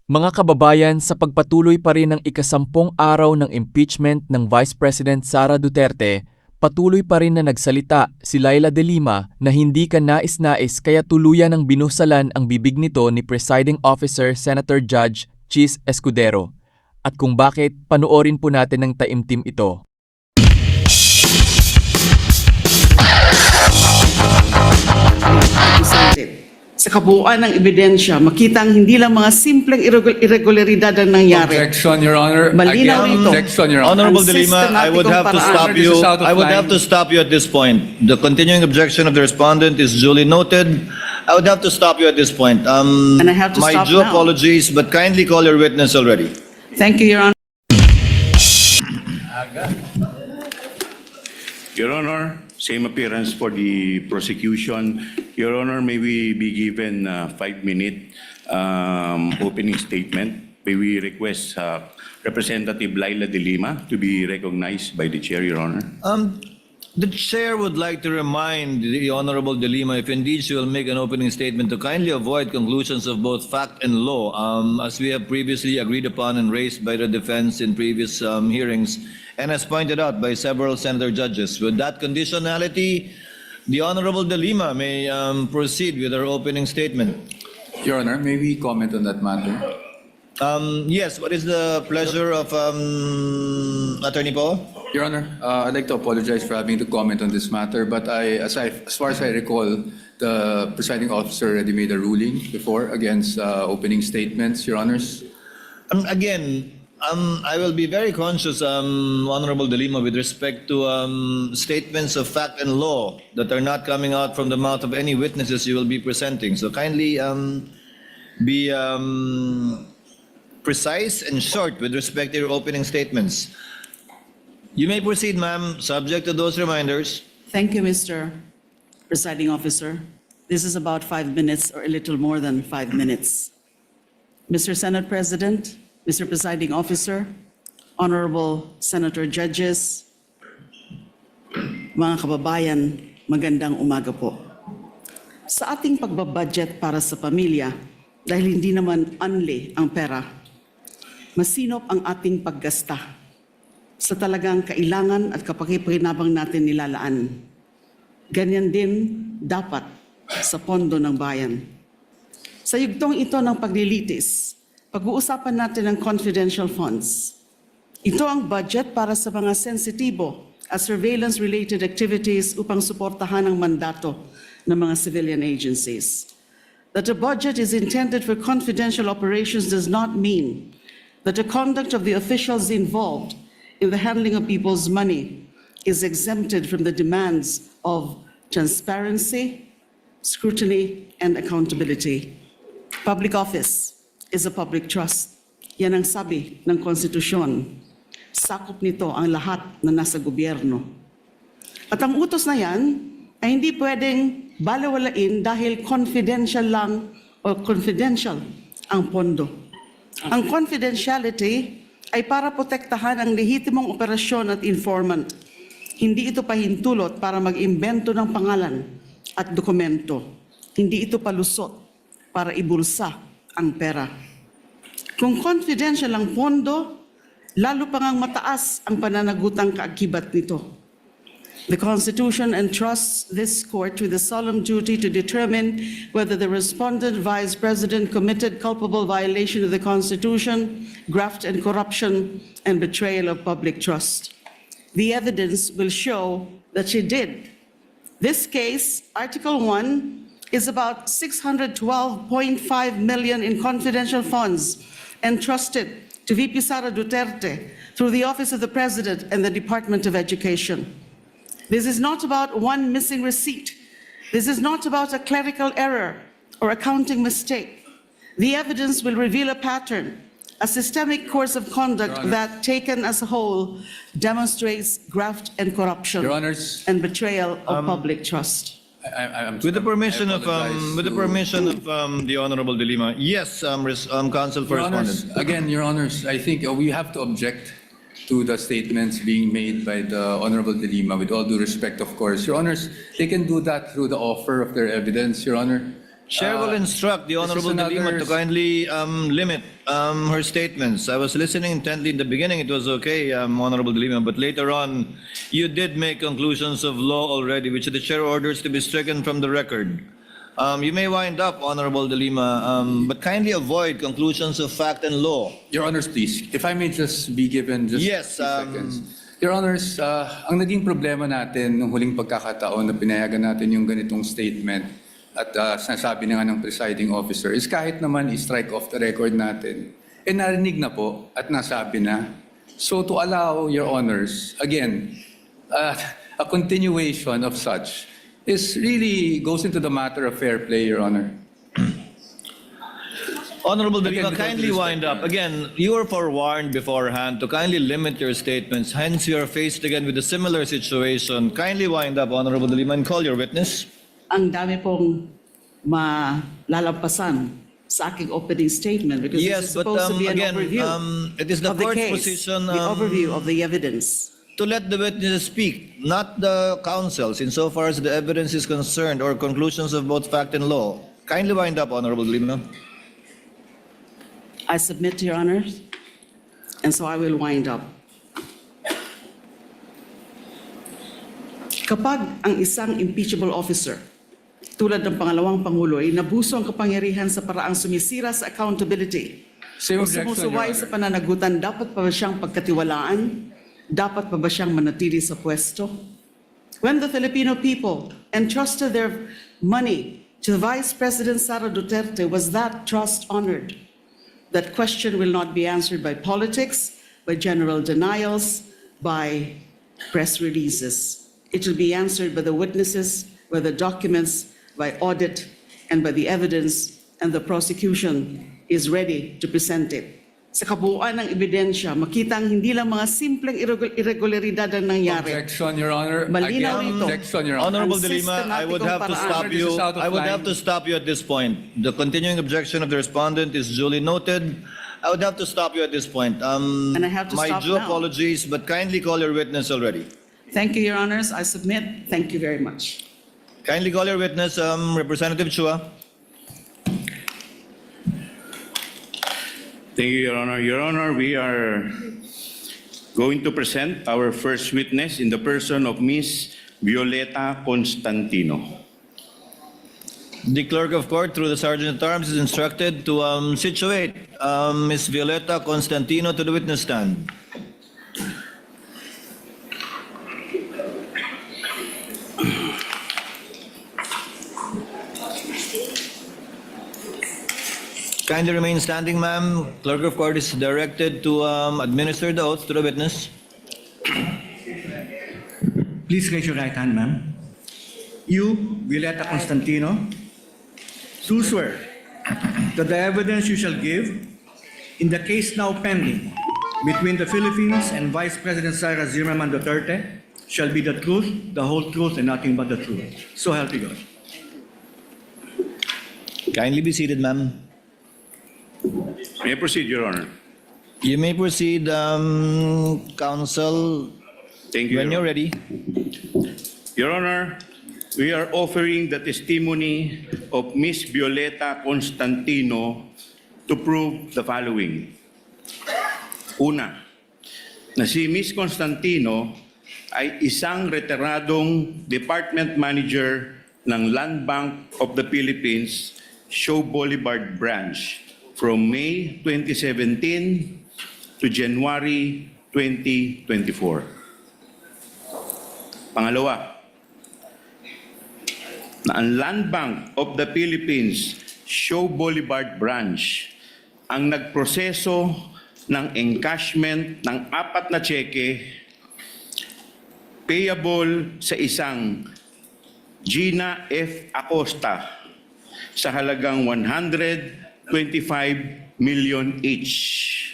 Mga kababayan, sa pagpatuloy pa rin ng ikasampung araw ng impeachment ng Vice President Sara Duterte, patuloy pa rin na nagsalita si Leila de Lima na hindi ka nais-nais kaya tuluyan ng binusalan ang bibig nito ni Presiding Officer Senator Judge Chis Escudero. At kung bakit, panoorin po natin ng taimtim ito. Sa kabuuan ng ebidensya, makitang hindi lang mga simpleng irregularidad ang nangyari. Objection, Your Honor. Malinaw Again, ito. objection, Your Honor. Honorable Ang De Lima, I would have to sistematikong stop paraan. you. This is out of I would line. have to stop you at this point. The continuing objection of the respondent is duly noted. I would have to stop you at this point. And I have to my stop due now. apologies, but kindly call your witness already. Thank you, Your Honor. Your Honor, same appearance for the prosecution. Your Honor, may we be given a 5-minute opening statement? May we request Representative Leila de Lima to be recognized by the Chair, Your Honor? The chair would like to remind the Honorable De Lima, if indeed she will make an opening statement, to kindly avoid conclusions of both fact and law, as we have previously agreed upon and raised by the defense in previous hearings, and as pointed out by several senator judges. With that conditionality, the Honorable De Lima may proceed with her opening statement. Your Honor, may we comment on that matter? Yes, what is the pleasure of Attorney Paul? Your Honor, I'd like to apologize for having to comment on this matter, but as far as I recall, the presiding officer already made a ruling before against opening statements, Your Honors. Again, I will be very conscious, Honorable De Lima, with respect to statements of fact and law that are not coming out from the mouth of any witnesses you will be presenting. So kindly be precise and short with respect to your opening statements. You may proceed, ma'am, subject to those reminders. Thank you, Mr. Presiding Officer. This is about 5 minutes or a little more than 5 minutes. Mr. Senate President, Mr. Presiding Officer, Honorable Senator Judges, mga kababayan, magandang umaga po. Sa ating pagbabudget para sa pamilya, dahil hindi naman unli ang pera, masinop ang ating paggasta sa talagang kailangan at kapakipakinabang natin nilalaan. Ganyan din dapat sa pondo ng bayan. Sa yugtong ito ng paglilitis, pag-uusapan natin ang confidential funds. Ito ang budget para sa mga sensitibo at surveillance-related activities upang suportahan ang mandato ng mga civilian agencies. That a budget is intended for confidential operations does not mean that the conduct of the officials involved in the handling of people's money is exempted from the demands of transparency, scrutiny, and accountability. Public office is a public trust. Yan ang sabi ng konstitusyon. Sakop nito ang lahat na nasa gobyerno. At ang utos na yan ay hindi pwedeng balewalain dahil confidential lang o confidential ang pondo. Ang confidentiality ay para protektahan ang lehitimong operasyon at informant. Hindi ito pahintulot para mag-imbento ng pangalan at dokumento. Hindi ito palusot para ibulsa ang pera. Kung confidential ang pondo, lalo pa ngang mataas ang pananagutang kaakibat nito. The Constitution entrusts this court with the solemn duty to determine whether the respondent Vice President committed culpable violation of the Constitution, graft and corruption, and betrayal of public trust. The evidence will show that she did. This case, Article 1, is about 612.5 million in confidential funds entrusted to VP Sara Duterte through the Office of the President and the Department of Education. This is not about one missing receipt. This is not about a clerical error or accounting mistake. The evidence will reveal a pattern, a systemic course of conduct that, taken as a whole, demonstrates graft and corruption Your Honors, and betrayal of public trust. With the permission of the Honorable De Lima, yes, Counsel for Your Honors, Respondent. again, Your Honors, I think we have to object to the statements being made by the Honorable De Lima, with all due respect, of course. Your Honors, they can do that through the offer of their evidence, Your Honor. Chair will instruct the Honorable De Lima to kindly limit her statements. I was listening intently in the beginning, it was okay, Honorable De Lima, but later on, you did make conclusions of law already, which the Chair orders to be stricken from the record. You may wind up, Honorable De Lima, but kindly avoid conclusions of fact and law. Your Honors, please, if I may just be given just Yes, a few seconds. Your Honors, ang naging problema natin nung huling pagkakataon na pinayagan natin yung ganitong statement at sinasabi na nga ng presiding officer is kahit naman i-strike off the record natin, narinig na po at nasabi na. So to allow, Your Honors, again, a continuation of such is really goes into the matter of fair play, Your Honor. Honorable De Again, Lima, with all kindly due wind respect, up. Again, you were forewarned beforehand to kindly limit your statements. Hence, you are faced again with a similar situation. Kindly wind up, Honorable De Lima, and call your witness. Ang dami pong malalampasan sa aking opening statement because this Yes, is but supposed to be an again, overview it is the of the court's case, position the overview of the evidence. to let the witnesses speak, not the counsels, insofar as the evidence is concerned or conclusions of both fact and law. Kindly wind up, Honorable De Lima. I submit to your honors, and so I will wind up. Kapag ang isang impeachable officer, tulad ng pangalawang Pangulo, ay nabuso ang kapangyarihan sa paraang sumisira sa accountability Same o objection, Your sumusuway Honor. sa pananagutan, dapat pa ba siyang pagkatiwalaan? Dapat pa ba siyang manatili sa pwesto? When the Filipino people entrusted their money to Vice President Sara Duterte, was that trust honored? That question will not be answered by politics, by general denials, by press releases. It will be answered by the witnesses, by the documents, by audit, and by the evidence, and the prosecution is ready to present it. Sa kabuuan ng ebidensya, makitang hindi lang mga simpleng irregularidad ang nangyari. Objection, Your Honor. Malinaw Again, ito. objection, Your Honor. Honorable Ang De Lima, I would have to sistematikong stop paraan. you. This is out of I would line. have to stop you at this point. The continuing objection of the respondent is duly noted. I would have to stop you at this point. And I have to my stop due now. apologies, but kindly call your witness already. Thank you, Your Honors. I submit. Thank you very much. Kindly call your witness, Representative Chua. Thank you, Your Honor. Your Honor, we are going to present our first witness in the person of Ms. Violeta Constantino. The clerk of court, through the Sergeant at Arms, is instructed to situate Ms. Violeta Constantino to the witness stand. Kindly remain standing, ma'am. Clerk of court is directed to administer the oath to the witness. Please raise your right hand, ma'am. You, Violeta Constantino, do swear that the evidence you shall give in the case now pending between the Philippines and Vice President Sara Zimmerman Duterte shall be the truth, the whole truth, and nothing but the truth. So help you God. Kindly be seated, ma'am. May I proceed, Your Honor? You may proceed, counsel, Thank you, when Your you're Honor. ready. Your Honor, we are offering the testimony of Ms. Violeta Constantino to prove the following. Una, na si Ms. Constantino ay isang retiradong department manager ng Land Bank of the Philippines, Show Boulevard Branch from May 2017 to January 2024. Pangalawa, na ang Land Bank of the Philippines, Show Boulevard Branch, ang nagproseso ng encashment ng 4 na cheque payable sa isang Gina F. Acosta sa halagang 125 million each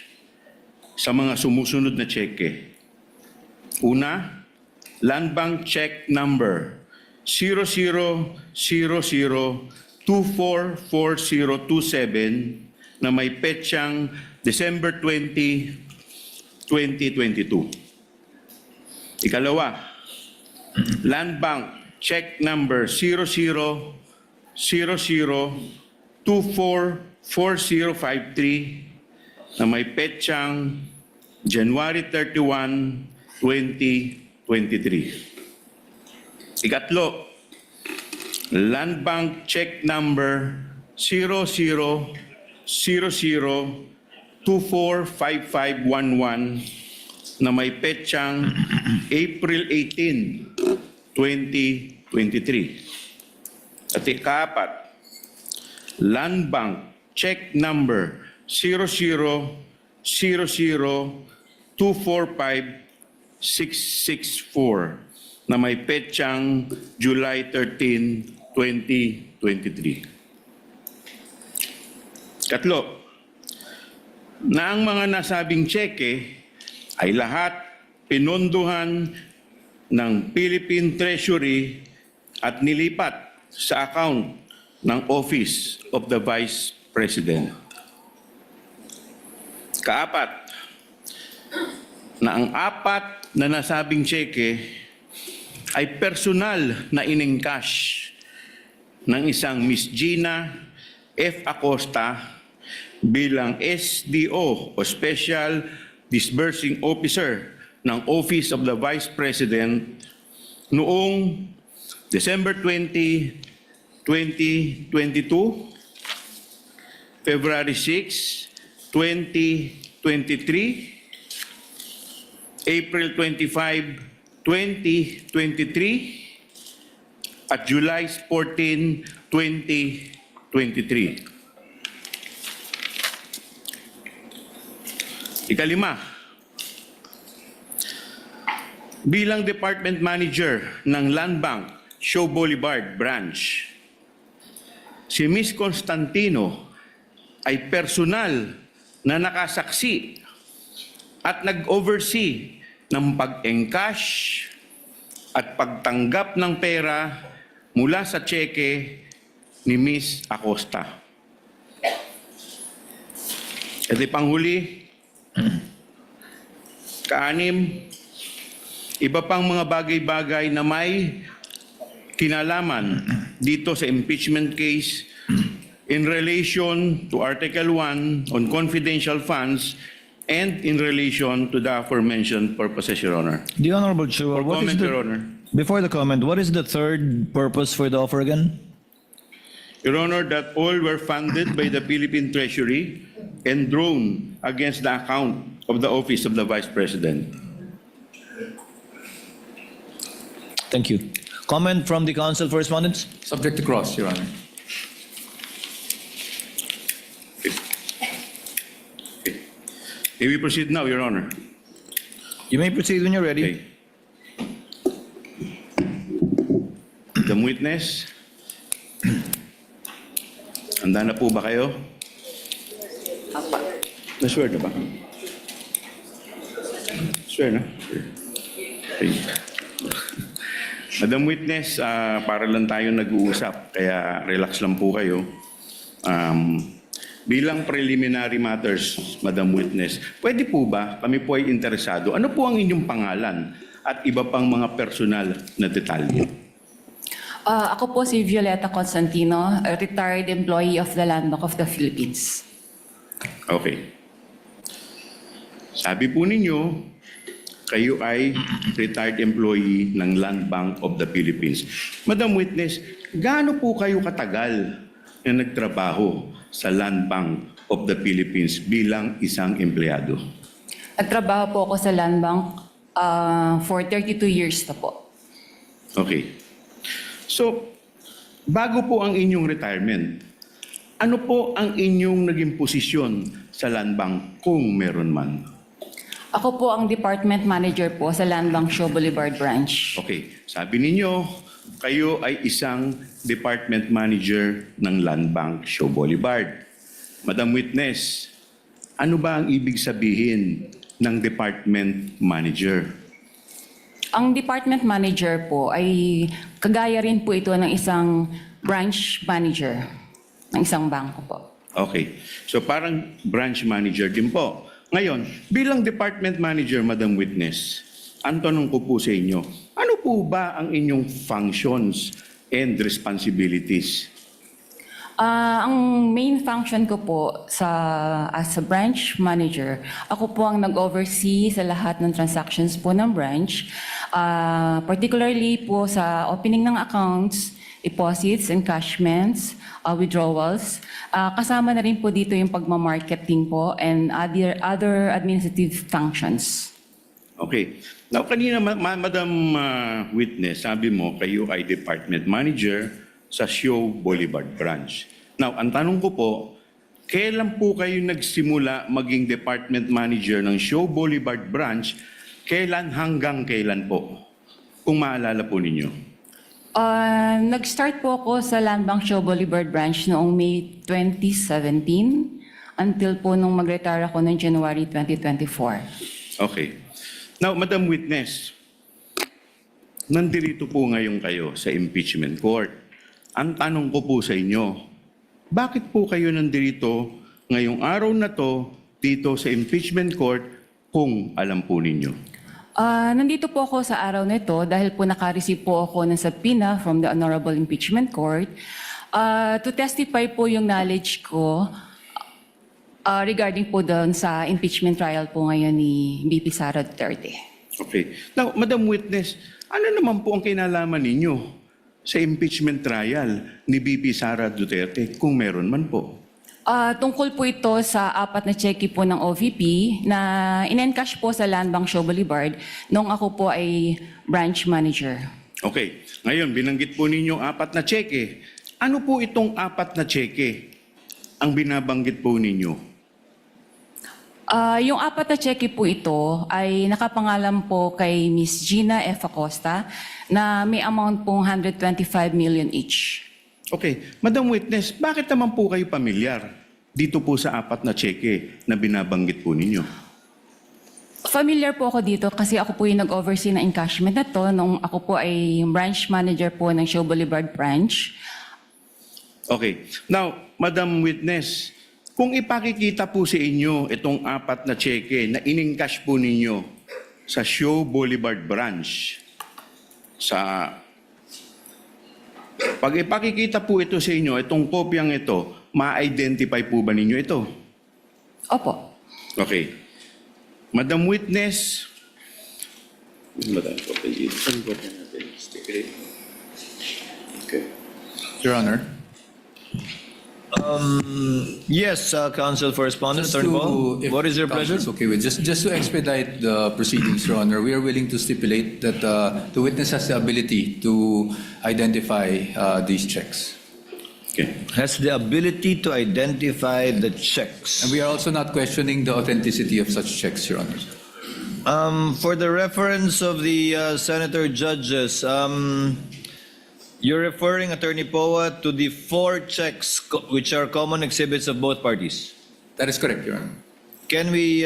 sa mga sumusunod na cheque. Una, Land Bank check number 0000244027 na may petsang December 20, 2022. Ikalawa, Land Bank check number na may petsang January 31, 2023. Ikatlo, Land Bank Check Number 0000245511 na may petsang April 18, 2023. At ikaapat, Land Bank Check Number 0000245664 na may petsang July 13, 2023. Katlo, na ang mga nasabing tseke ay lahat pinondohan ng Philippine Treasury at nilipat sa account ng Office of the Vice President. Kaapat, na ang apat na nasabing tseke ay personal na inengcash ng isang Miss Gina F. Acosta bilang SDO o Special Disbursing Officer ng Office of the Vice President noong December 20, 2022, February 6, 2023, April 25, 2023, at July 14, 2023. Ikalima, bilang Department Manager ng Land Bank, Show Boulevard Branch, si Ms. Constantino ay personal na nakasaksi at nag-oversee ng pag-encash at pagtanggap ng pera mula sa tseke ni Ms. Acosta. At ipanghuli, kaanim, iba pang mga bagay-bagay na may kinalaman dito sa impeachment case in relation to Article 1 on confidential funds and in relation to the aforementioned purposes, Your Honor. The Honorable Chua, For comment, Your Honor. before the comment, what is the third purpose for the offer again? Your Honor, that all were funded by the Philippine Treasury and drawn against the account of the Office of the Vice President. Thank you. Comment from the council for respondents? Subject to cross, Your Honor. May we proceed now, Your Honor? You may proceed when you're ready. Okay. The witness. Handa na po ba kayo? Na-swear na ba? Swear na? Okay. Madam Witness, para lang tayo nag-uusap, kaya relax lang po kayo. Bilang preliminary matters, Madam Witness, pwede po ba, kami po ay interesado, ano po ang inyong pangalan at iba pang mga personal na detalye? Ako po si Violeta Constantino, a retired employee of the Land Bank of the Philippines. Okay. Sabi po ninyo, kayo ay retired employee ng Land Bank of the Philippines. Madam Witness, gaano po kayo katagal na nagtrabaho sa Land Bank of the Philippines bilang isang empleyado? Nagtrabaho po ako sa Land Bank for 32 years na po. Okay. So, bago po ang inyong retirement, ano po ang inyong naging posisyon sa Land Bank kung meron man? Ako po ang department manager po sa Land Bank Show Boulevard Branch. Okay, sabi ninyo, kayo ay isang department manager ng Land Bank Show Boulevard. Madam Witness, ano ba ang ibig sabihin ng department manager? Ang department manager po ay kagaya rin po ito ng isang branch manager ng isang bangko po. Okay, so parang branch manager din po. Ngayon, bilang department manager, Madam Witness, ang tanong ko po sa inyo, ano po ba ang inyong functions and responsibilities? Ang main function ko po as a branch manager, ako po ang nag-oversee sa lahat ng transactions po ng branch, particularly po sa opening ng accounts, deposits, encashments, withdrawals. Kasama na rin po dito yung pagmamarketing po and other administrative functions. Okay. Now, kanina, Madam Witness, sabi mo kayo ay department manager sa Show Boulevard Branch. Now, ang tanong ko po, kailan po kayo nagsimula maging department manager ng Show Boulevard Branch? Kailan hanggang kailan po? Kung maalala po ninyo. Nag-start po ako sa Land Bank Show Boulevard Branch noong May 2017 until po nung mag-retire ako noong January 2024. Okay. Now, Madam Witness, nandirito po ngayon kayo sa impeachment court. Ang tanong ko po sa inyo, bakit po kayo nandirito ngayong araw na to dito sa impeachment court kung alam po ninyo? Nandito po ako sa araw na ito dahil po naka-receive po ako ng subpoena from the Honorable Impeachment Court to testify po yung knowledge ko regarding po doon sa impeachment trial po ngayon ni VP Sara Duterte. Okay. Now, Madam Witness, ano naman po ang kinalaman ninyo sa impeachment trial ni VP Sara Duterte kung meron man po? Tungkol po ito sa 4 na cheque po ng OVP na in-encash po sa Land Bank Show Boulevard nung ako po ay branch manager. Okay. Ngayon, binanggit po ninyo 4 na cheque. Ano po itong 4 na cheque ang binabanggit po ninyo? Yung 4 na cheque po ito ay nakapangalan po kay Miss Gina F. Acosta na may amount pong 125 million each. Okay. Madam Witness, bakit naman po kayo pamilyar dito po sa 4 na cheque na binabanggit po ninyo? Familiar po ako dito kasi ako po yung nag-oversee ng encashment na to nung ako po ay branch manager po ng Show Boulevard Branch. Okay. Now, Madam Witness, kung ipakikita po sa inyo itong 4 na cheque na in-encash po ninyo sa Show Boulevard Branch, pag ipakikita po ito sa inyo, itong kopyang ito, ma-identify po ba ninyo ito? Opo. Okay. Madam Witness, Your Honor. Yes, Counsel for Respondent, Just Attorney Paul. if What is your pleasure? Counsel is okay with just to expedite the proceedings, Your Honor, we are willing to stipulate that the witness has the ability to identify these checks. okay. Has the ability to identify the checks. And we are also not questioning the authenticity of such checks, Your Honor. For the reference of the senator judges, you're referring, Attorney Poa, to the 4 checks which are common exhibits of both parties. That is correct, Your Honor. Can we,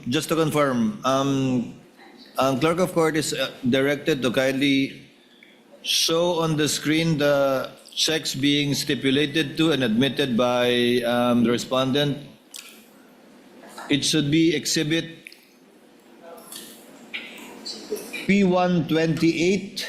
just to confirm, Clerk of Court is directed to kindly show on the screen the checks being stipulated to and admitted by the respondent. It should be exhibit P128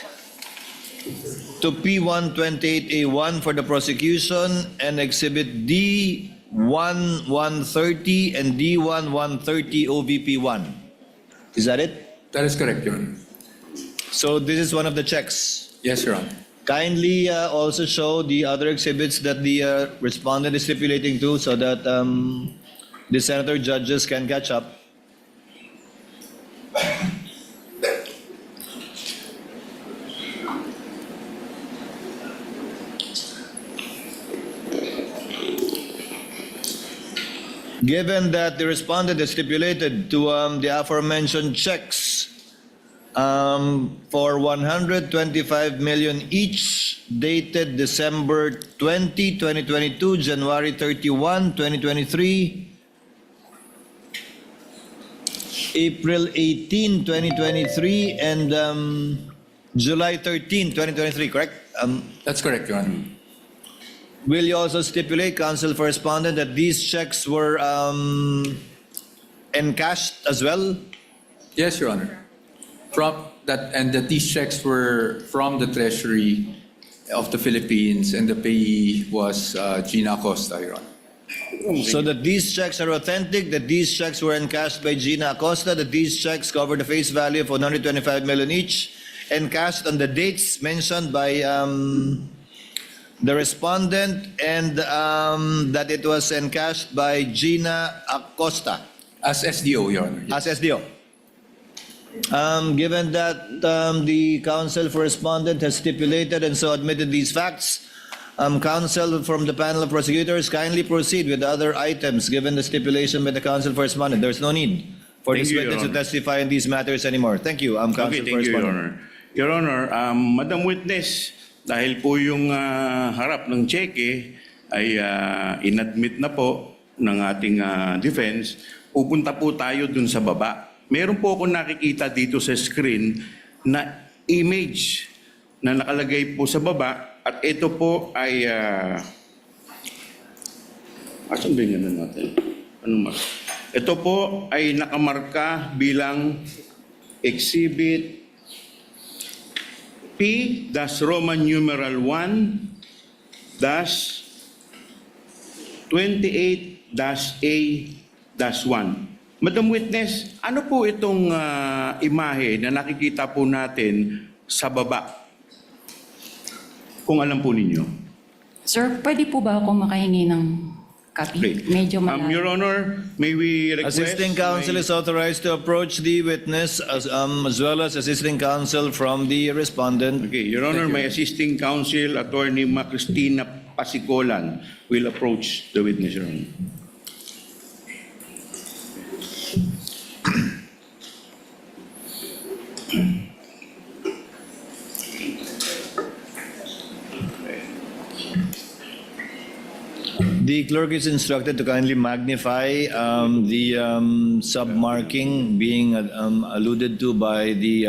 to P128A1 for the prosecution and exhibit D1130 and D1130 OVP1. Is that it? That is correct, Your Honor. So this is one of the checks. Yes, Your Honor. Kindly also show the other exhibits that the respondent is stipulating to so that the senator judges can catch up. Given that the respondent is stipulated to the aforementioned checks for 125 million each, dated December 20, 2022, January 31, 2023, April 18, 2023, and July 13, 2023, correct? That's correct, Your Honor. Will you also stipulate, Counsel for Respondent, that these checks were encashed as well? Yes, Your Honor. And that these checks were from the Treasury of the Philippines, and the payee was Gina Acosta, Your Honor. So that these checks are authentic, that these checks were encashed by Gina Acosta, that these checks cover the face value of 125 million each, encashed on the dates mentioned by the respondent, and that it was encashed by Gina Acosta As SDO, Your Honor. as SDO. Given that the counsel for respondent has stipulated and so admitted these facts, counsel from the panel of prosecutors, kindly proceed with the other items given the stipulation by the counsel for respondent. There's no need for Thank this you, Your witness to Honor. testify in these matters anymore. Thank you, counsel Okay, for thank you, Your respondent. Honor. Your Honor, Madam Witness, dahil po yung harap ng cheque ay inadmit na po ng ating defense, pupunta po tayo dun sa baba. Meron po ako nakikita dito sa screen na image na nakalagay po sa baba at ito po ay asan ba yung ano natin? Ano mas? Ito po ay nakamarka bilang exhibit P-Roman numeral 1-28-A-1. Madam Witness, ano po itong imahe na nakikita po natin sa baba? Kung alam po ninyo. Sir, pwede po ba akong makahingi ng copy? Okay. Medyo malayo. Your Honor, may we request... Assisting counsel is authorized to approach the witness as well as assisting counsel from the respondent. Okay, Your Honor, my assisting counsel, Attorney Cristina Pasicolan, will approach the witness, Your Honor. The clerk is instructed to kindly magnify the submarking being alluded to by the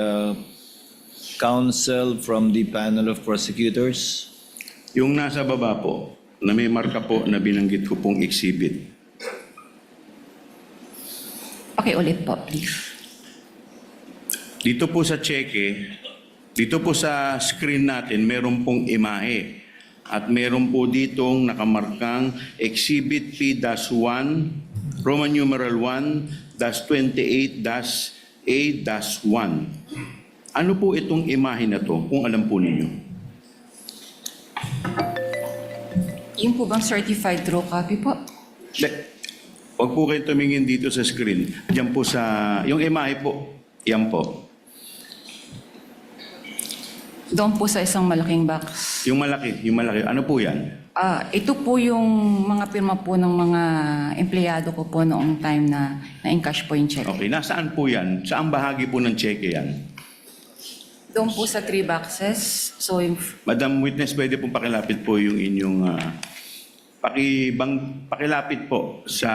counsel from the panel of prosecutors. Yung nasa baba po, na may marka po na binanggit ko pong exhibit. Okay, ulit po, please. Dito po sa cheque, dito po sa screen natin, meron pong imahe. At meron po ditong nakamarkang Exhibit P-1, Roman numeral 1-28-A-1. Ano po itong imahe na to, kung alam po ninyo? Yung po bang certified true copy po? Huwag po kayo tumingin dito sa screen. Diyan po sa, yung imahe po, yan po. Doon po sa isang malaking box. Yung malaki, ano po yan? Ito po yung mga pirma po ng mga empleyado ko po noong time na na-encash po yung check. Okay, nasaan po yan? Saan bahagi po ng cheque yan? Doon po sa 3 boxes. So, yung, Madam Witness, pwede pong pakilapit po yung inyong pakilapit po sa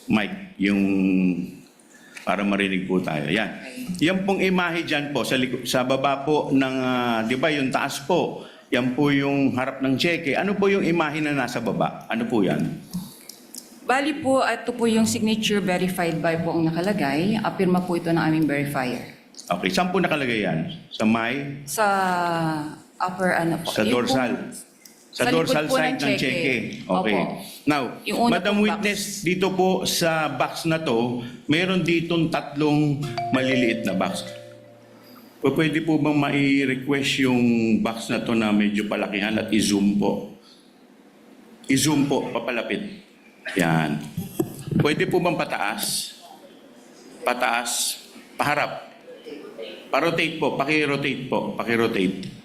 mic, yung para marinig po tayo. Yan. Yan pong imahe dyan po, sa baba po ng, di ba, yung taas po, yan po yung harap ng cheque. Ano po yung imahe na nasa baba? Ano po yan? bali po, ito po yung signature verified by po ang nakalagay. Pirma po ito ng aming verifier. Okay, saan po nakalagay yan? Sa may? Sa upper ano po. Sa Yung dorsal? po- Sa sa likod dorsal po side ng ng cheque. cheque. Okay. Opo. Now, Yung una Madam pong Witness, box. dito po sa box na to, meron ditong 3 maliliit na box. Pwede po bang mai-request yung box na to na medyo palakihan at i-zoom po? I-zoom po, papalapit. Yan. Pwede po bang pataas? Pataas, paharap. Pa-rotate po, paki-rotate po, paki-rotate.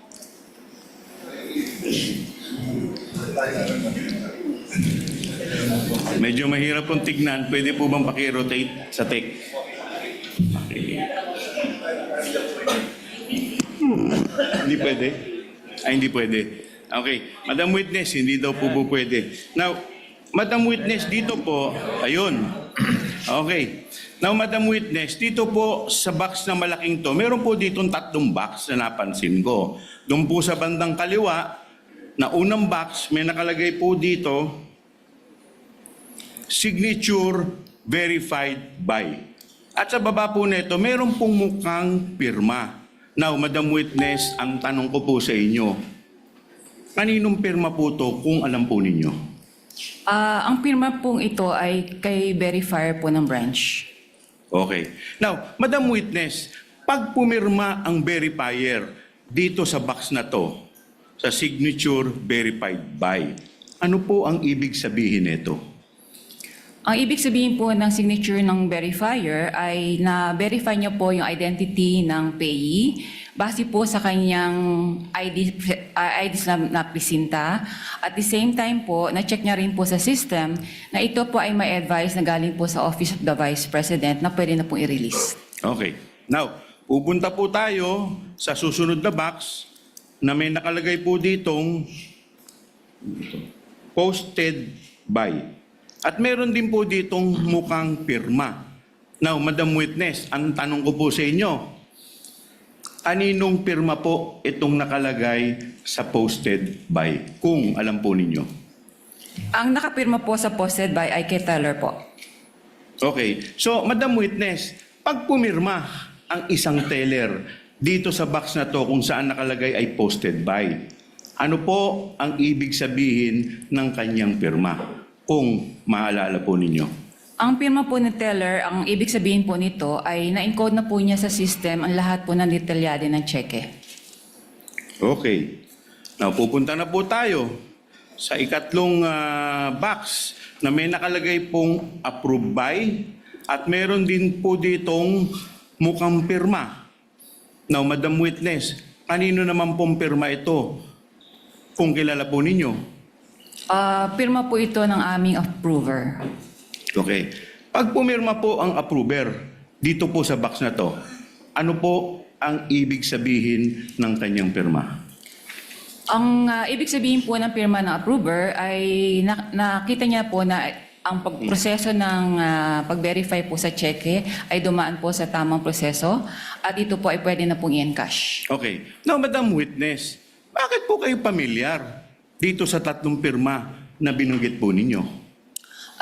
Medyo mahirap pong tignan. Pwede po bang paki-rotate sa tech? Okay. Hindi pwede? Ay, hindi pwede. Okay. Madam Witness, hindi daw po pwede. Now, Madam Witness, dito po, ayun. Okay. Now, Madam Witness, dito po sa box na malaking to, meron po ditong 3 box na napansin ko. Doon po sa bandang kaliwa, na unang box, may nakalagay po dito, signature verified by. At sa baba po nito, meron pong mukhang pirma. Now, Madam Witness, ang tanong ko po sa inyo, Kaninong pirma po to kung alam po ninyo? Ang pirma pong ito ay kay verifier po ng branch. Okay. Now, Madam Witness, pag pumirma ang verifier dito sa box na to, sa signature verified by, ano po ang ibig sabihin nito? Ang ibig sabihin po ng signature ng verifier ay na-verify niya po yung identity ng payee base po sa kanyang IDs na presinta. At the same time po, na-check niya rin po sa system na ito po ay may advice na galing po sa Office of the Vice President na pwede na pong i-release. Okay. Now, pupunta po tayo sa susunod na box na may nakalagay po ditong posted by. At meron din po ditong mukhang pirma. Now, Madam Witness, ang tanong ko po sa inyo, kaninong pirma po itong nakalagay sa posted by? Kung alam po ninyo. Ang nakapirma po sa posted by ay kay Teller po. Okay. So, Madam Witness, pag pumirma ang isang teller dito sa box na to kung saan nakalagay ay posted by, ano po ang ibig sabihin ng kanyang pirma? Kung maalala po ninyo. Ang pirma po ni Teller, ang ibig sabihin po nito ay na-encode na po niya sa system ang lahat po ng detalyado ng cheque. Okay. Now, pupunta na po tayo sa ikatlong box na may nakalagay pong approved by at meron din po ditong mukhang pirma. Now, Madam Witness, kanino naman pong pirma ito? Kung kilala po ninyo. Pirma po ito ng aming approver. Okay. Pag pumirma po ang approver dito po sa box na to, ano po ang ibig sabihin ng kanyang pirma? Ang ibig sabihin po ng pirma ng approver ay nakita niya po na ang pagproseso ng pag-verify po sa cheque ay dumaan po sa tamang proseso at ito po ay pwede na pong i-encash. Okay. Now, Madam Witness, bakit po kayo pamilyar dito sa tatlong pirma na binanggit po ninyo?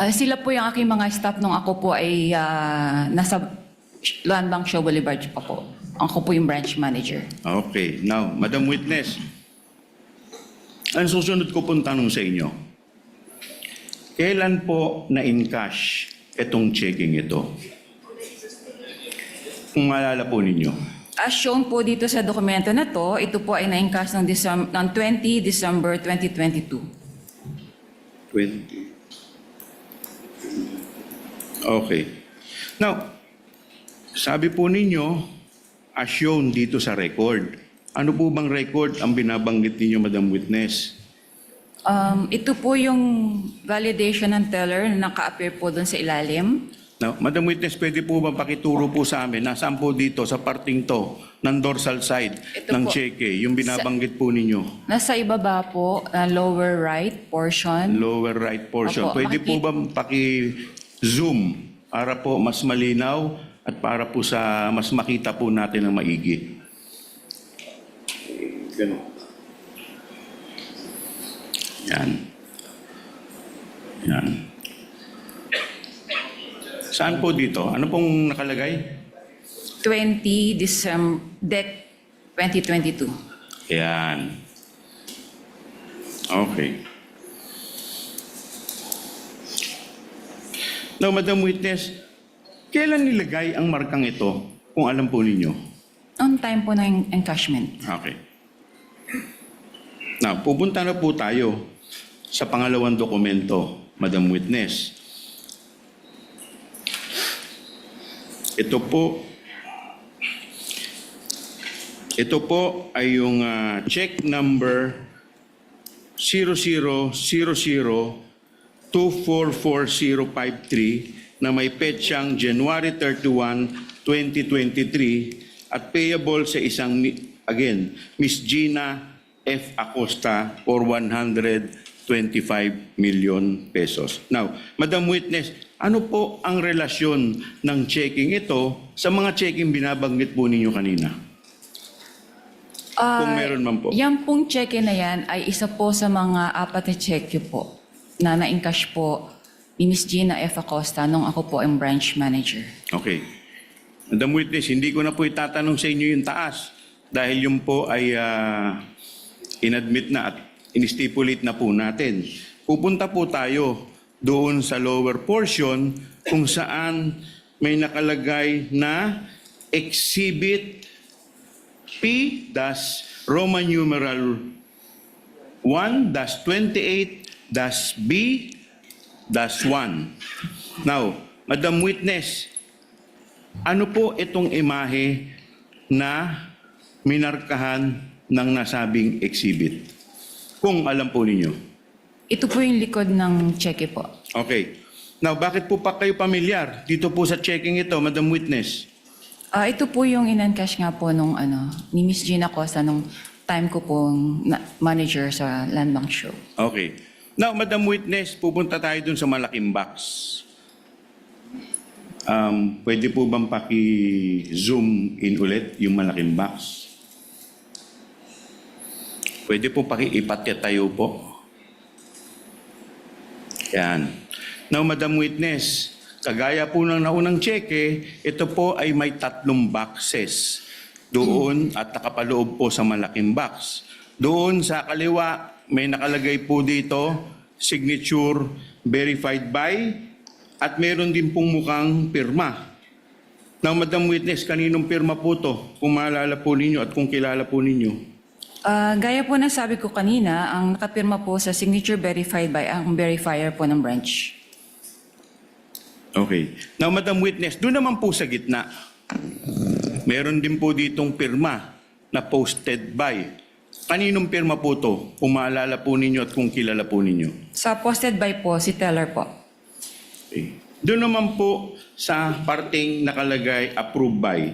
Sila po yung aking mga staff nung ako po ay nasa Luan Show Boulevard pa po. Ako po yung branch manager. Okay. Now, Madam Witness, ang susunod ko pong tanong sa inyo, kailan po na-encash itong checking ito? Kung maalala po ninyo. As shown po dito sa dokumento na to, ito po ay na-encash ng 20 December 2022. 20. Okay. Now, sabi po ninyo, as shown dito sa record. Ano po bang record ang binabanggit ninyo, Madam Witness? Ito po yung validation ng teller na naka-appear po doon sa ilalim. Now, Madam Witness, pwede po ba pakituro po sa amin, nasaan po dito sa parting to, ng dorsal side Ito ng po. cheque, yung binabanggit po ninyo? Nasa ibaba po, lower right portion. Lower right portion. Opo, Pwede po ba paki-zoom para po mas malinaw at para po sa mas makita po natin ng maigi? Ganun. Yan. Yan. Saan po dito? Ano pong nakalagay? 20 December, DEC 2022. Yan. Okay. Now, Madam Witness, kailan nilagay ang markang ito kung alam po ninyo? On time po ng encashment. Okay. Now, pupunta na po tayo sa pangalawang dokumento, Madam Witness. Ito po ay yung check number 0000244053 na may petsang January 31, 2023 at payable sa isang, again, Miss Gina F. Acosta for 125 million pesos. Now, Madam Witness, ano po ang relasyon ng checking ito sa mga checking binabanggit po ninyo kanina? Kung meron man po. Yan pong cheque na yan ay isa po sa mga apat na cheque po na na-encash po ni Miss Gina F. Acosta nung ako po ang branch manager. Okay. Madam Witness, hindi ko na po itatanong sa inyo yung taas dahil yung po ay inadmit na at in-stipulate na po natin. Pupunta po tayo doon sa lower portion kung saan may nakalagay na Exhibit P-Roman numeral 1-28-B-1. Now, Madam Witness, ano po itong imahe na minarkahan ng nasabing exhibit? Kung alam po ninyo. Ito po yung likod ng cheque po. Okay. Now, bakit po pa kayo pamilyar dito po sa checking ito, Madam Witness? Ito po yung in-encash nga po nung ni Miss Gina Costa nung time ko pong manager sa Land Bank Show. Okay. Now, Madam Witness, pupunta tayo dun sa malaking box. Pwede po bang paki-zoom in ulit yung malaking box? Pwede po paki-ipatyatayo po. Yan. Now, Madam Witness, kagaya po ng naunang cheque, ito po ay may 3 boxes doon at nakapaloob po sa malaking box. Doon sa kaliwa, may nakalagay po dito, signature verified by, at meron din pong mukhang pirma. Now, Madam Witness, kaninong pirma po to? Kung maalala po ninyo at kung kilala po ninyo. Gaya po ng sabi ko kanina, ang nakapirma po sa signature verified by ang verifier po ng branch. Okay. Now, Madam Witness, doon naman po sa gitna, meron din po ditong pirma na posted by. Kaninong pirma po to? Kung maalala po ninyo at kung kilala po ninyo. Sa posted by po, si teller po. Okay. Doon naman po sa parting nakalagay approved by.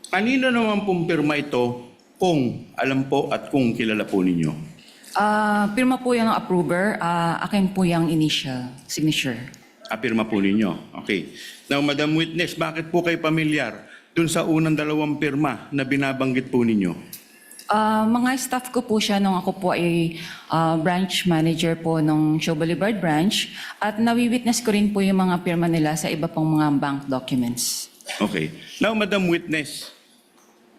Kanino naman pong pirma ito kung alam po at kung kilala po ninyo? Pirma po yung approver, akin po yung initial signature. Pirma po ninyo. Okay. Now, Madam Witness, bakit po kayo pamilyar dun sa unang 2 pirma na binabanggit po ninyo? Mga staff ko po siya nung ako po ay branch manager po nung Show Boulevard branch at nawi-witness ko rin po yung mga pirma nila sa iba pang mga bank documents. Okay. Now, Madam Witness,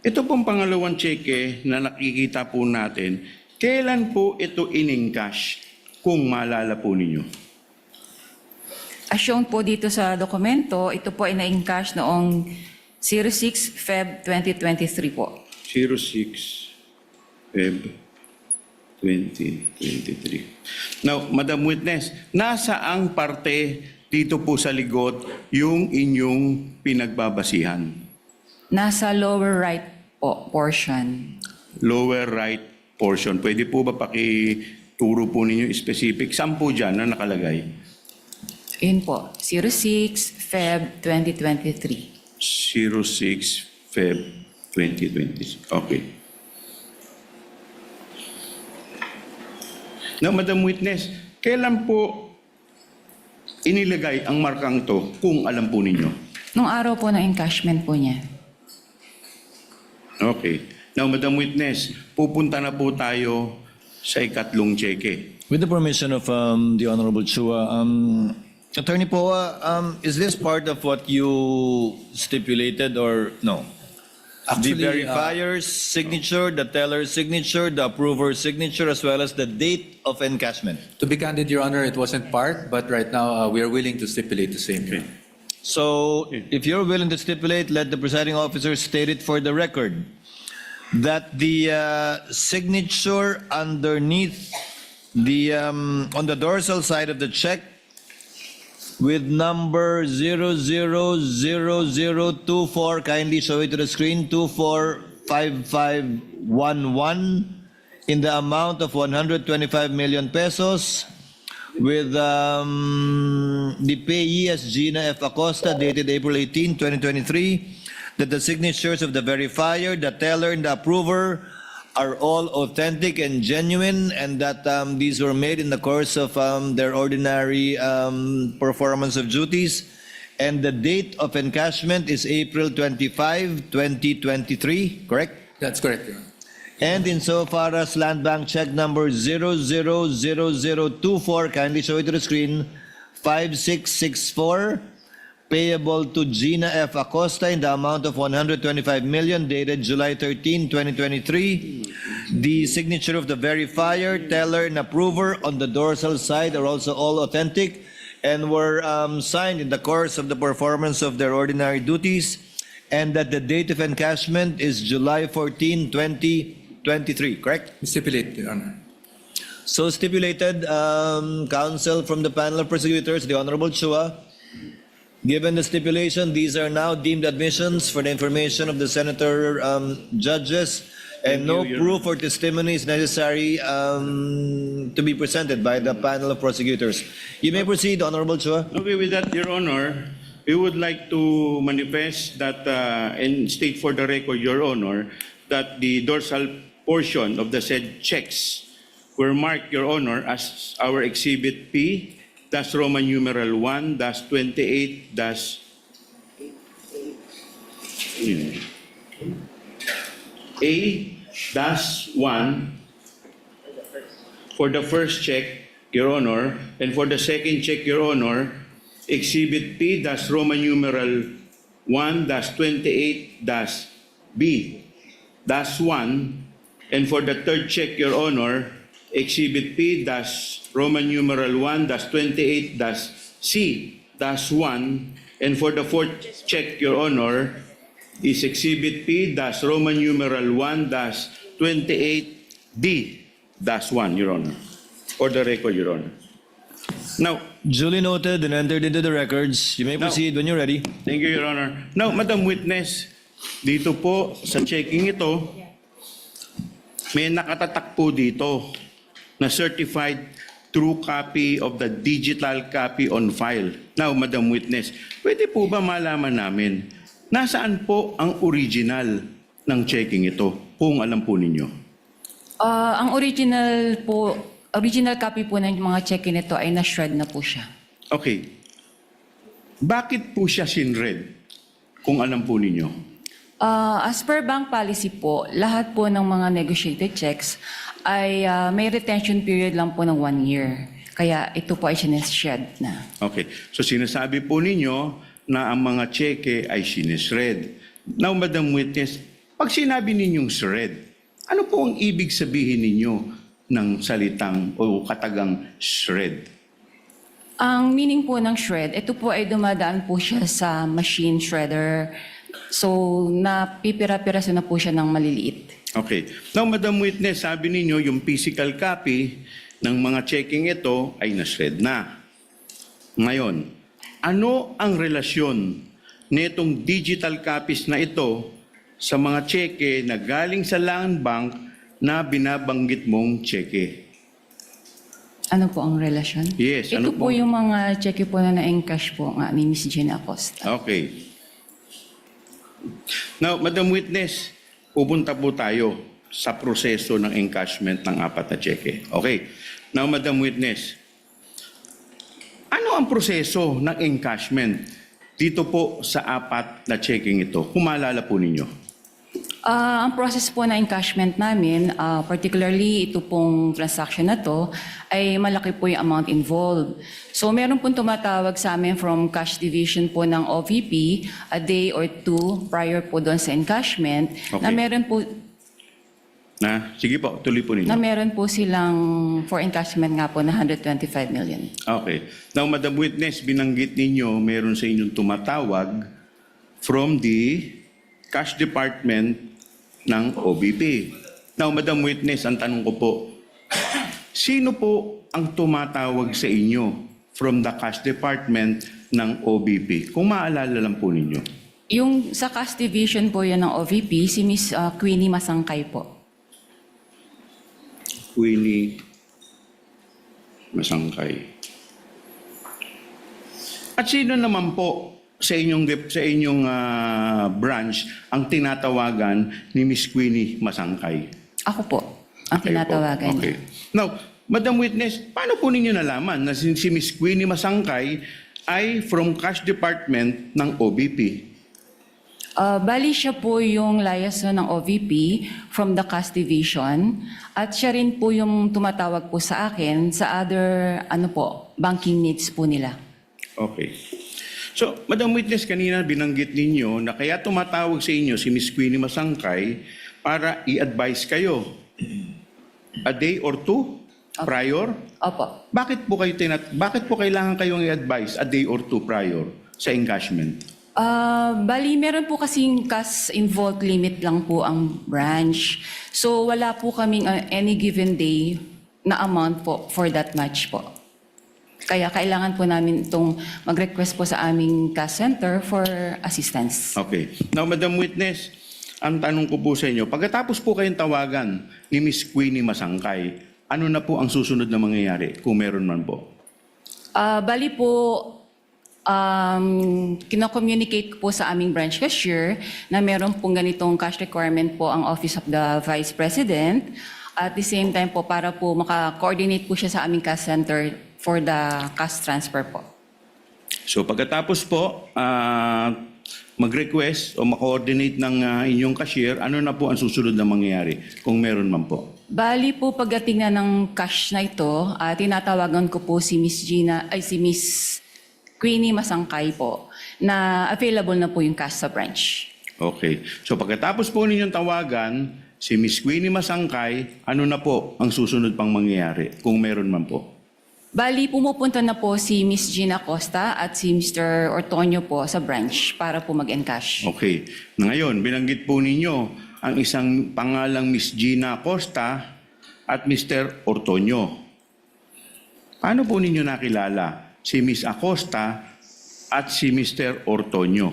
ito pong pangalawang cheque na nakikita po natin, kailan po ito in-encash kung maalala po ninyo? As shown po dito sa dokumento, ito po ay na-encash noong 06 Feb 2023 po. 06 Feb 2023. Now, Madam Witness, nasa ang parte dito po sa ligot yung inyong pinagbabasihan? Nasa lower right po portion. Lower right portion. Pwede po ba pakituro po ninyo specific? Saan po dyan na nakalagay? Yun po, 06 Feb 2023. 06 Feb 2020. Okay. Now, Madam Witness, kailan po inilagay ang markang to kung alam po ninyo? Nung araw po ng encashment po niya. Okay. Now, Madam Witness, pupunta na po tayo sa ikatlong cheque. With the permission of the Honorable Chua, Attorney Poa, is this part of what you stipulated or no? Actually, The verifier's signature, the teller's signature, the approver's signature, as well as the date of encashment. To be candid, Your Honor, it wasn't part, but right now we are willing to stipulate the same. Okay. So, if you're willing to stipulate, let the presiding officer state it for the record that the signature underneath the on the dorsal side of the check with number 000024, kindly show it to the screen, 245511 in the amount of 125 million pesos with the payee as Gina F. Acosta, dated April 18, 2023, that the signatures of the verifier, the teller, and the approver are all authentic and genuine, and that these were made in the course of their ordinary performance of duties. And the date of encashment is April 25, 2023, correct? That's correct, Your Honor. And insofar as Land Bank check number 000024, kindly show it to the screen, 5664, payable to Gina F. Acosta in the amount of 125 million, dated July 13, 2023. The signature of the verifier, teller, and approver on the dorsal side are also all authentic and were signed in the course of the performance of their ordinary duties, and that the date of encashment is July 14, 2023, correct? Stipulate, Your Honor. So stipulated, counsel from the panel of prosecutors, the Honorable Chua. Given the stipulation, these are now deemed admissions for the information of the senator judges, and no proof or testimony is necessary to be presented by the panel of prosecutors. You may proceed, Honorable Chua. Okay, with that, Your Honor, we would like to manifest that and state for the record, Your Honor, that the dorsal portion of the said checks were marked, Your Honor, as our Exhibit P, that's Roman numeral 1, that's 28, that's A, that's 1 for the first check, Your Honor, and for the second check, Your Honor, Exhibit P, that's Roman numeral 1, that's 28, that's B, that's 1, and for the third check, Your Honor, Exhibit P, that's Roman numeral 1, that's 28, that's C, that's 1, and for the fourth check, Your Honor, is Exhibit P, that's Roman numeral 1, that's 28D, that's 1, Your Honor. For the record, Your Honor. Now, Duly noted and entered into the records. You may No. proceed when you're ready. thank you, Your Honor. Now, Madam Witness, dito po sa checking ito, may nakatatak po dito na certified true copy of the digital copy on file. Now, Madam Witness, pwede po ba malaman namin nasaan po ang original ng checking ito kung alam po ninyo? Ang original copy po ng mga check-in nito ay na-shred na po siya. Okay. Bakit po siya sinred kung alam po ninyo? As per bank policy po, lahat po ng mga negotiated checks ay may retention period lang po ng 1 year. Kaya ito po ay sinishred na. Okay. So sinasabi po ninyo na ang mga cheque ay sinisred. Now, Madam Witness, pag sinabi ninyong shred, ano po ang ibig sabihin ninyo ng salitang o katagang shred? Ang meaning po ng shred, ito po ay dumadaan po siya sa machine shredder. So, napipira-piraso na po siya ng maliliit. Okay. Now, Madam Witness, sabi ninyo yung physical copy ng mga checking ito ay na-shred na. Ngayon, ano ang relasyon nitong digital copies na ito sa mga cheque na galing sa land bank na binabanggit mong cheque? Ano po ang relasyon? Yes, Ito ano po po? yung mga cheque po na na-encash po nga ni Miss Gina Acosta. Okay. Now, Madam Witness, pupunta po tayo sa proseso ng encashment ng 4 na cheque. Okay. Now, Madam Witness, ano ang proseso ng encashment dito po sa 4 na checking ito? Kung maalala po ninyo. Ang process po na encashment namin, particularly ito pong transaction na to, ay malaki po yung amount involved. So meron pong tumatawag sa amin from cash division po ng OVP a day or two prior po doon sa encashment na Okay. Sige po, tuloy po ninyo. meron po silang for encashment nga po na 125 million. Okay. Now, Madam Witness, binanggit ninyo meron sa inyong tumatawag from the cash department ng OVP. Now, Madam Witness, ang tanong ko po, sino po ang tumatawag sa inyo from the cash department ng OVP? Kung maalala lang po ninyo. Yung sa cash division po yan ng OVP, si Miss Queenie Masangkay po. Queenie Masangkay. At sino naman po sa inyong branch ang tinatawagan ni Miss Queenie Masangkay? Ako po, ang Okay po. tinatawagan Okay. niya. Now, Madam Witness, paano po ninyo nalaman na si Miss Queenie Masangkay ay from cash department ng OVP? Bali siya po yung liaison ng OVP from the cash division at siya rin po yung tumatawag po sa akin sa other banking needs po nila. Okay. So, Madam Witness, kanina binanggit ninyo na kaya tumatawag sa inyo si Miss Queenie Masangkay para i-advise kayo A day or two prior? Opo. Bakit po kailangan kayong i-advise a day or two prior sa encashment? Bali, meron po kasing cash involved limit lang po ang branch. So wala po kaming any given day na amount po for that much po. Kaya kailangan po namin itong mag-request po sa aming cash center for assistance. Okay. Now, Madam Witness, ang tanong ko po sa inyo, pagkatapos po kayong tawagan ni Miss Queenie Masangkay, ano na po ang susunod na mangyayari kung meron man po? Bali po, kino-communicate ko po sa aming branch cashier na meron pong ganitong cash requirement po ang Office of the Vice President. At the same time po, para po maka-coordinate po siya sa aming cash center for the cash transfer po. So pagkatapos po, mag-request o ma-coordinate ng inyong cashier, ano na po ang susunod na mangyayari kung meron man po? Bali po, pagdating na ng cash na ito, tinatawagan ko po si Miss Queenie Masangkay po na available na po yung cash sa branch. Okay. So pagkatapos po ninyong tawagan, si Miss Queenie Masangkay, ano na po ang susunod pang mangyayari kung meron man po? Bali, pumupunta na po si Miss Gina Costa at si Mr. Ortonio po sa branch para po mag-encash. Okay. Ngayon, binanggit po ninyo ang isang pangalang Miss Gina Costa at Mr. Ortonio. Paano po ninyo nakilala si Miss Acosta at si Mr. Ortonio?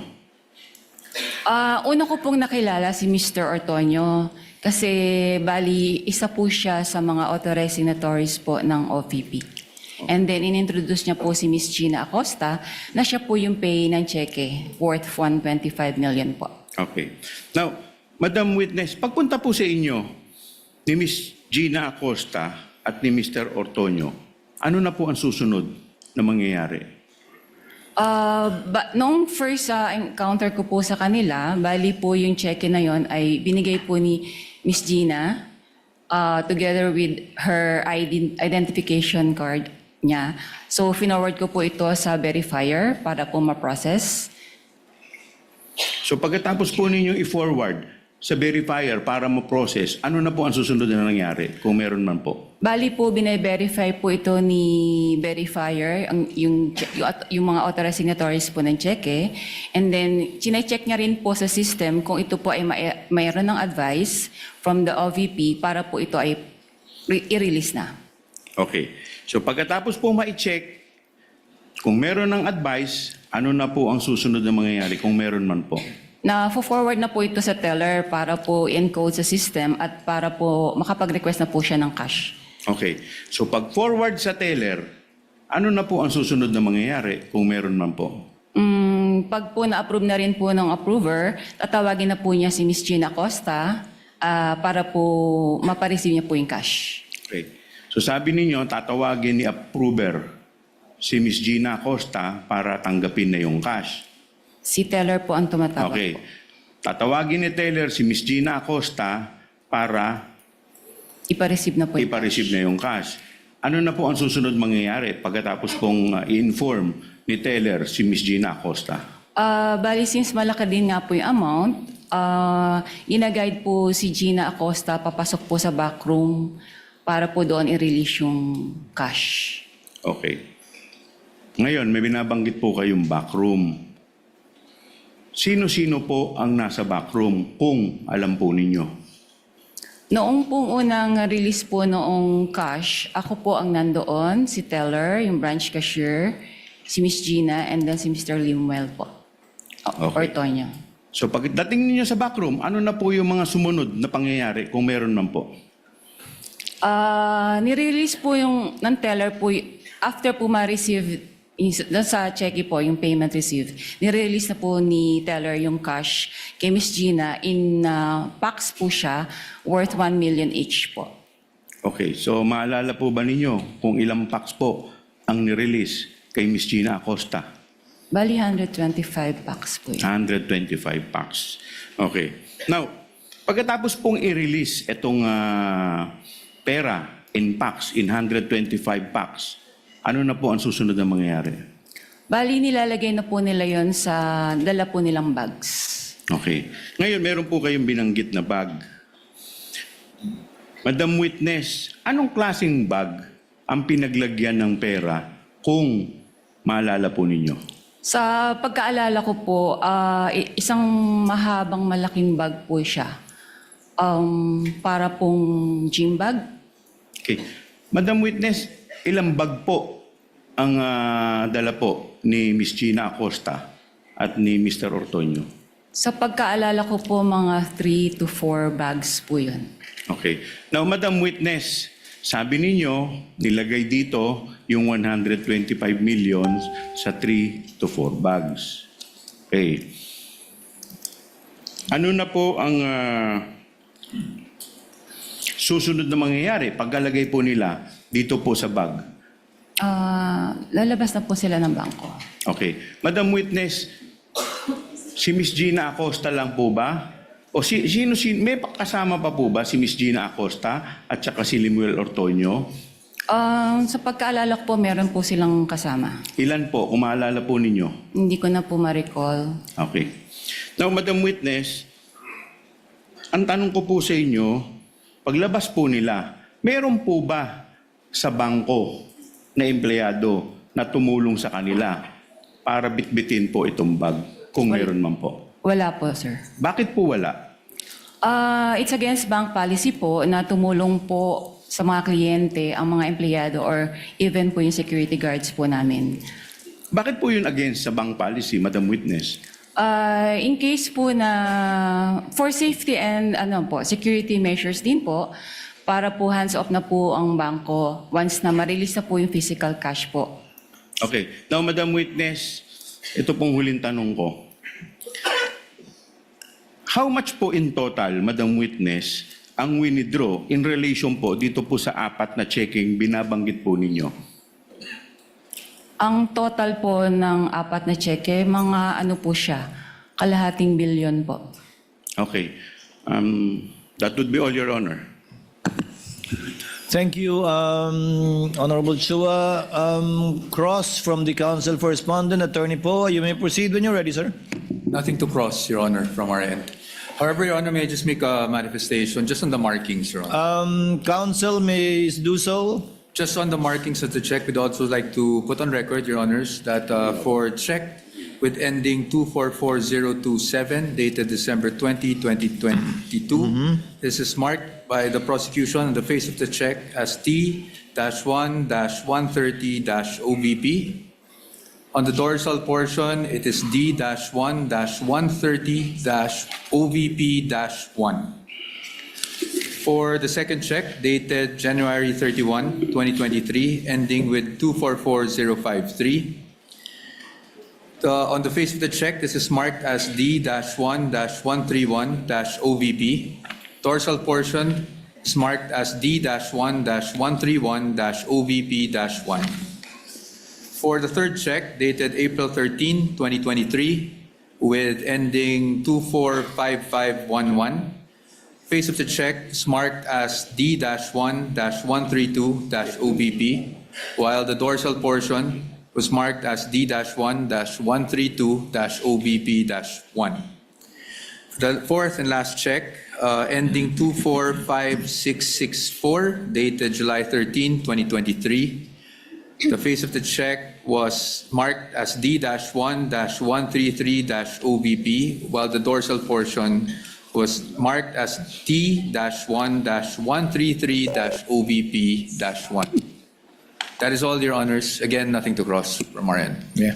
Una ko pong nakilala si Mr. Ortonio kasi bali isa po siya sa mga authorized signatories po ng OVP. And then inintroduce niya po si Miss Gina Acosta na siya po yung pay ng cheque worth 125 million po. Okay. Now, Madam Witness, pagpunta po sa inyo ni Miss Gina Acosta at ni Mr. Ortonio, ano na po ang susunod na mangyayari? Noong first encounter ko po sa kanila, bali po yung cheque na yon ay binigay po ni Miss Gina together with her identification card niya. So, finorward ko po ito sa verifier para po ma-process. So pagkatapos po ninyong i-forward sa verifier para ma-process, ano na po ang susunod na nangyari kung meron man po? Bali po, binay-verify po ito ni verifier, yung mga authorized signatories po ng cheque. And then, chinecheck niya rin po sa system kung ito po ay mayroon ng advice from the OVP para po ito ay i-release na. Okay. So pagkatapos po ma-check, kung meron ng advice, ano na po ang susunod na mangyayari kung meron man po? Na-forward na po ito sa teller para po encode sa system at para po makapag-request na po siya ng cash. Okay. So pag-forward sa teller, ano na po ang susunod na mangyayari kung meron man po? Pag po na-approve na rin po ng approver, tatawagin na po niya si Miss Gina Costa para po mapareceive niya po yung cash. Okay. So sabi ninyo, tatawagin ni approver si Miss Gina Acosta para tanggapin na yung cash. Si teller po ang tumatawag Okay. po. Tatawagin ni Taylor si Miss Gina Acosta para Ipa-receive na po yung ipa-receive cash. na yung cash. Ano na po ang susunod mangyayari pagkatapos pong i-inform ni Taylor si Miss Gina Acosta? Bali, since malaki din nga po yung amount, ina-guide po si Gina Acosta papasok po sa backroom para po doon i-release yung cash. Okay. Ngayon, may binabanggit po kayong backroom. Sino-sino po ang nasa backroom kung alam po ninyo? Noong pong unang release po noong cash, ako po ang nandoon, si teller, yung branch cashier, si Miss Gina, and then si Mr. Limuel po. Okay. Ortonio. So pagdating ninyo sa backroom, ano na po yung mga sumunod na pangyayari kung meron man po? Nirelease po yung ng teller po, after po ma-receive, doon sa cheque po, yung payment received, nirelease na po ni teller yung cash kay Miss Gina in packs po siya, worth 1 million each po. Okay, so maalala po ba ninyo kung ilang packs po ang nirelease kay Miss Gina Acosta? Bali, 125 packs po yun. 125 packs. Okay. Now, pagkatapos pong i-release itong pera in packs, in 125 packs, ano na po ang susunod na mangyayari? Bali, nilalagay na po nila yon sa dala po nilang bags. Okay. Ngayon, meron po kayong binanggit na bag. Madam Witness, anong klaseng bag ang pinaglagyan ng pera kung maalala po ninyo? Sa pagkaalala ko po, isang mahabang malaking bag po siya. Para pong gym bag. Okay. Madam Witness, ilang bag po ang dala po ni Miss Gina Acosta at ni Mr. Ortonio? Sa pagkaalala ko po, mga 3 to 4 bags po yun. Okay. Now, Madam Witness, sabi ninyo, nilagay dito yung 125 million sa 3 to 4 bags. Okay. Ano na po ang susunod na mangyayari pagkalagay po nila dito po sa bag? Lalabas na po sila ng bangko. Okay. Madam Witness, si Miss Gina Acosta lang po ba? O sino, may kasama pa po ba si Miss Gina Acosta at saka si Limuel Ortonio? Sa pagkaalala ko po, meron po silang kasama. Ilan po, kung maalala po ninyo? Hindi ko na po ma-recall. Okay. Now, Madam Witness, ang tanong ko po sa inyo, paglabas po nila, meron po ba sa bangko na empleyado na tumulong sa kanila para bitbitin po itong bag, kung meron man po? Wala po, sir. Bakit po wala? It's against bank policy po na tumulong po sa mga kliyente, ang mga empleyado, or even po yung security guards po namin. Bakit po yun against sa bank policy, Madam Witness? In case po na for safety and security measures din po, para po hands-off na po ang bangko once na ma-release na po yung physical cash po. Okay. Now, Madam Witness, ito pong huling tanong ko. How much po in total, Madam Witness, ang winidraw in relation po dito po sa 4 na checking binabanggit po ninyo? Ang total po ng 4 na cheque, mga po siya, kalahating bilyon po. Okay. That would be all, Your Honor. Thank you, Honorable Chua. Cross from the Council for Respondent, Attorney Poe. You may proceed when you're ready, sir. Nothing to cross, Your Honor, from our end. However, Your Honor, may I just make a manifestation just on the markings, Your Honor? Council may do so. Just on the markings of the check, we'd also like to put on record, Your Honors, that for check with ending 244027, dated December 20, 2022, this is marked by the prosecution on the face of the check as T-1-130-OBP. On the dorsal portion, it is D-1-130-OVP-1. For the second check, dated January 31, 2023, ending with 244053, on the face of the check, this is marked as D-1-131-OVP. Dorsal portion is marked as D-1-131-OVP-1. For the third check, dated April 13, 2023, with ending 245511, face of the check is marked as D-1-132-OVP, while the dorsal portion was marked as D-1-132-OVP-1. The fourth and last check, ending 245664, dated July 13, 2023. The face of the check was marked as D-1-133-OVP, while the dorsal portion was marked as T-1-133-OVP-1. That is all, Your Honors. Again, nothing to cross from our end. Yeah.